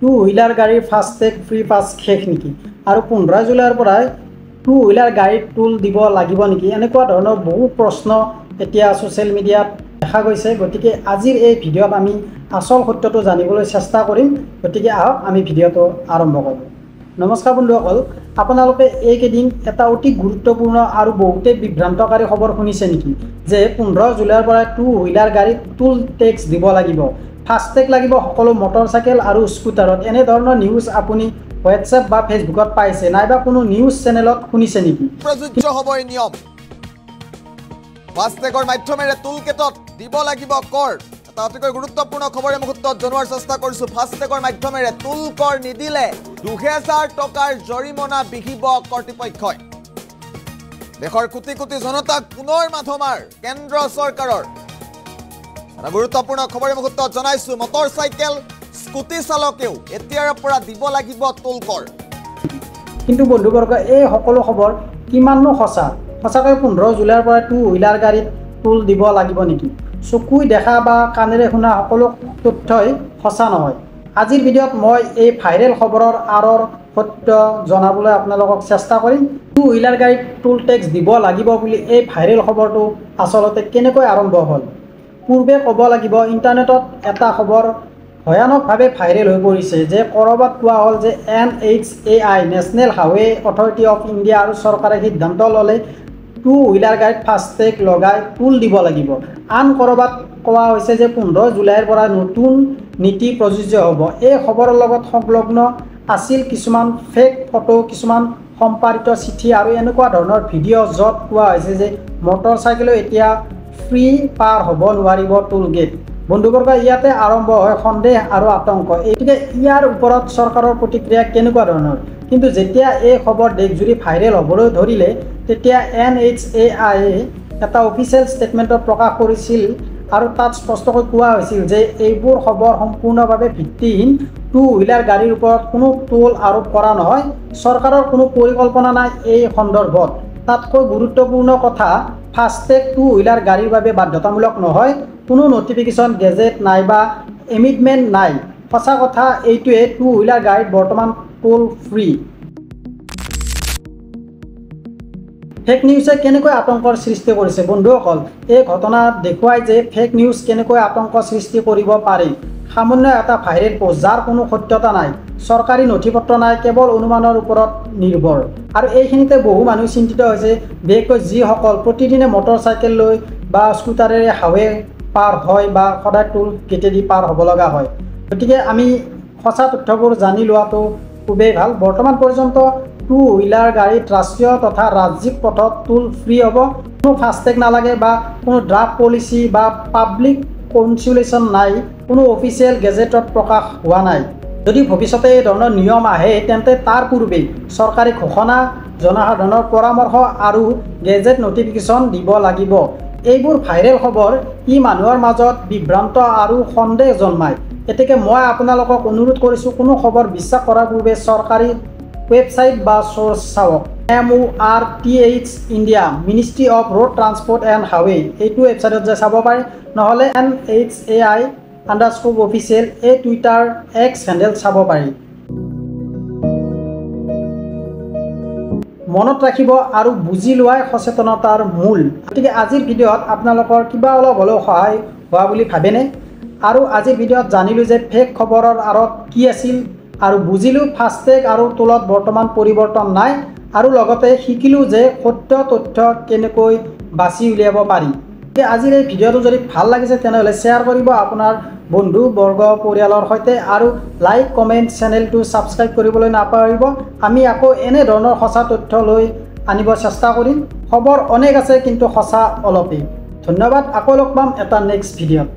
Two wheeler গাড়ীৰ FASTag free পাছ শেষ নেকি আৰু 15 জুলাইৰ পৰাই টু হুইলাৰ গাড়ীত টোল দিব লাগিব নেকি এনেকুৱা ধৰণৰ বহু প্ৰশ্ন এতিয়া ছ'চিয়েল মিডিয়াত দেখা গৈছে। গতিকে আজিৰ এই ভিডিঅ'ত আমি আচল সত্যটো জানিবলৈ চেষ্টা কৰিম। গতিকে আহক আমি ভিডিঅ'টো আৰম্ভ কৰোঁ। নমস্কাৰ বন্ধুসকল, আপোনালোকে এইকেইদিন এটা অতি গুৰুত্বপূৰ্ণ আৰু বহুতে বিভ্ৰান্তকাৰী খবৰ শুনিছে নেকি যে 15 জুলাইৰ পৰা টু হুইলাৰ গাড়ীত টোল টেক্স দিব লাগিব, ফাষ্টেগ লাগিব সকলো মটৰচাইকেল আৰু স্কুটাৰত। এনেধৰণৰ নিউজ আপুনি হোৱাটছএপ বা ফেচবুকত পাইছে নাইবা কোনো নিউজ চেনেলত শুনিছে নেকি? প্ৰযোজ্য হ'ব এই নিয়ম। ফাষ্টেগৰ মাধ্যমেৰে টোল গেটত দিব লাগিব কৰ। এটা অতিকৈ গুৰুত্বপূৰ্ণ খবৰ এই মুহূৰ্তত জনোৱাৰ চেষ্টা কৰিছোঁ। ফাষ্টেগৰ মাধ্যমেৰে টোল কৰ নিদিলে 2000 টকাৰ জৰিমনা বিহিব কৰ্তৃপক্ষই। দেশৰ কোটি কোটি জনতাক পুনৰ মাধমাৰ কেন্দ্ৰ চৰকাৰৰ এটা গুৰুত্বপূৰ্ণ খবৰ এই মুহূৰ্তত জনাইছোঁ। মটৰচাইকেল স্কুটি চালকেও এতিয়াৰ পৰা দিব লাগিব টোল কৰ। কিন্তু বন্ধুবৰ্গ, এই সকলো খবৰ কিমাননো সঁচা? সঁচাকৈ 15 জুলাইৰ পৰা টু হুইলাৰ গাড়ীত টোল দিব লাগিব নেকি? চকুই দেখা বা কাণেৰে শুনা সকলো তথ্যই সঁচা নহয়। আজিৰ ভিডিঅ'ত মই এই ভাইৰেল খবৰৰ আঁৰৰ সত্য জনাবলৈ আপোনালোকক চেষ্টা কৰিম। টু হুইলাৰ গাড়ীত টোল টেক্স দিব লাগিব বুলি এই ভাইৰেল খবৰটো আচলতে কেনেকৈ আৰম্ভ হ'ল? পূৰ্বে ক'ব লাগিব, ইণ্টাৰনেটত এটা খবৰ ভয়ানকভাৱে ভাইৰেল হৈ পৰিছে যে ক'ৰবাত কোৱা হ'ল যে NHAI national highway authority of India আৰু চৰকাৰে সিদ্ধান্ত ল'লে টু হুইলাৰ গাড়ীত ফাষ্টেগ লগাই টোল দিব লাগিব। আন ক'ৰবাত কোৱা হৈছে যে 15 জুলাইৰ পৰা নতুন নীতি প্ৰযোজ্য হ'ব। এই খবৰৰ লগত সংলগ্ন আছিল কিছুমান ফেক ফটো, কিছুমান সম্পাদিত চিঠি আৰু এনেকুৱা ধৰণৰ ভিডিঅ' য'ত কোৱা হৈছে যে মটৰচাইকেলো এতিয়া ফ্ৰী পাৰ হ'ব নোৱাৰিব টোল গেট। বন্ধুবৰ্গ, ইয়াতে আৰম্ভ হয় সন্দেহ আৰু আতংক। গতিকে ইয়াৰ ওপৰত চৰকাৰৰ প্ৰতিক্ৰিয়া কেনেকুৱা ধৰণৰ? কিন্তু যেতিয়া এই খবৰ দেশজুৰি ভাইৰেল হ'বলৈ ধৰিলে তেতিয়া NHAI এটা অফিচিয়েল ষ্টেটমেণ্টত প্ৰকাশ কৰিছিল আৰু তাত স্পষ্টকৈ কোৱা হৈছিল যে এইবোৰ খবৰ সম্পূৰ্ণভাৱে ভিত্তিহীন। টু হুইলাৰ গাড়ীৰ ওপৰত কোনো টোল আৰোপ কৰা নহয়, চৰকাৰৰ কোনো পৰিকল্পনা নাই এই সন্দৰ্ভত। তাতকৈ গুৰুত্বপূৰ্ণ কথা, ফাষ্টেগ টু হুইলাৰ গাড়ীৰ বাবে বাধ্যতামূলক নহয়, কোনো নটিফিকেশ্যন, গেজেট নাইবা এমিটমেণ্ট নাই। সঁচা কথা এইটোৱে, টু হুইলাৰ গাড়ীত বৰ্তমান টোল ফ্ৰী। ফেক নিউজে কেনেকৈ আতংকৰ সৃষ্টি কৰিছে? বন্ধুসকল, এই ঘটনা দেখুৱাই যে ফেক নিউজ কেনেকৈ আতংক সৃষ্টি কৰিব পাৰি। সামান্য এটা ভাইৰেল পোষ্ট যাৰ কোনো সত্যতা নাই, চৰকাৰী নথিপত্ৰ নাই, কেৱল অনুমানৰ ওপৰত নিৰ্ভৰ। আৰু এইখিনিতে বহু মানুহ চিন্তিত হৈছে, বিশেষকৈ যিসকল প্ৰতিদিনে মটৰচাইকেল লৈ বা স্কুটাৰেৰে হাইৱে পাৰ হয় বা সদায় টোল গেটেদি পাৰ হ'ব লগা হয়। গতিকে আমি সঁচা তথ্যবোৰ জানি লোৱাটো খুবেই ভাল। বৰ্তমান পৰ্যন্ত টু হুইলাৰ গাড়ীত ৰাষ্ট্ৰীয় তথা ৰাজ্যিক পথত টোল ফ্ৰী হ'ব। কোনো ফাষ্টেগ নালাগে বা কোনো ড্ৰাফ্ট পলিচি বা পাব্লিক কনচালটেশ্যন নাই, কোনো অফিচিয়েল গেজেটত প্ৰকাশ হোৱা নাই। যদি ভৱিষ্যতে এই ধৰণৰ নিয়ম আহে তেন্তে তাৰ পূৰ্বেই চৰকাৰী ঘোষণা, জনসাধাৰণৰ পৰামৰ্শ আৰু গেজেট নটিফিকেশ্যন দিব লাগিব। এইবোৰ ভাইৰেল খবৰ ই মানুহৰ মাজত বিভ্ৰান্ত আৰু সন্দেহ জন্মায়। গতিকে মই আপোনালোকক অনুৰোধ কৰিছোঁ, কোনো খবৰ বিশ্বাস কৰাৰ পূৰ্বে চৰকাৰী ৱেবছাইট বা চ'ৰ্চ চাওক। MORTH India, ministry of road transport and highway, এইটো ৱেবছাইটত যে চাব পাৰে। নহ'লে NHAI_official এই টুইটাৰ X হেণ্ডেল চাব পাৰি। মনত ৰাখিব আৰু বুজি লোৱাই সচেতনতাৰ মূল। গতিকে আজিৰ ভিডিঅ'ত আপোনালোকৰ কিবা অলপ হ'লেও সহায় হোৱা বুলি ভাবেনে? আৰু আজিৰ ভিডিঅ'ত জানিলোঁ যে ফেক খবৰৰ আঁৰত কি আছিল আৰু বুজিলোঁ ফাষ্টেগ আৰু টোলত বৰ্তমান পৰিৱৰ্তন নাই, আৰু লগতে শিকিলোঁ যে সত্য তথ্য কেনেকৈ বাছি উলিয়াব পাৰি। গতিকে আজিৰ এই ভিডিঅ'টো যদি ভাল লাগিছে তেনেহ'লে শ্বেয়াৰ কৰিব আপোনাৰ বন্ধু বৰ্গ পৰিয়ালৰ সৈতে, আৰু লাইক কমেণ্ট চেনেলটো ছাবস্ক্ৰাইব কৰিবলৈ নাপাহৰিব। আমি আকৌ এনেধৰণৰ সঁচা তথ্য লৈ আনিব চেষ্টা কৰিম। খবৰ অনেক আছে কিন্তু সঁচা অলপেই। ধন্যবাদ, আকৌ লগ পাম এটা নেক্সট ভিডিঅ'ত।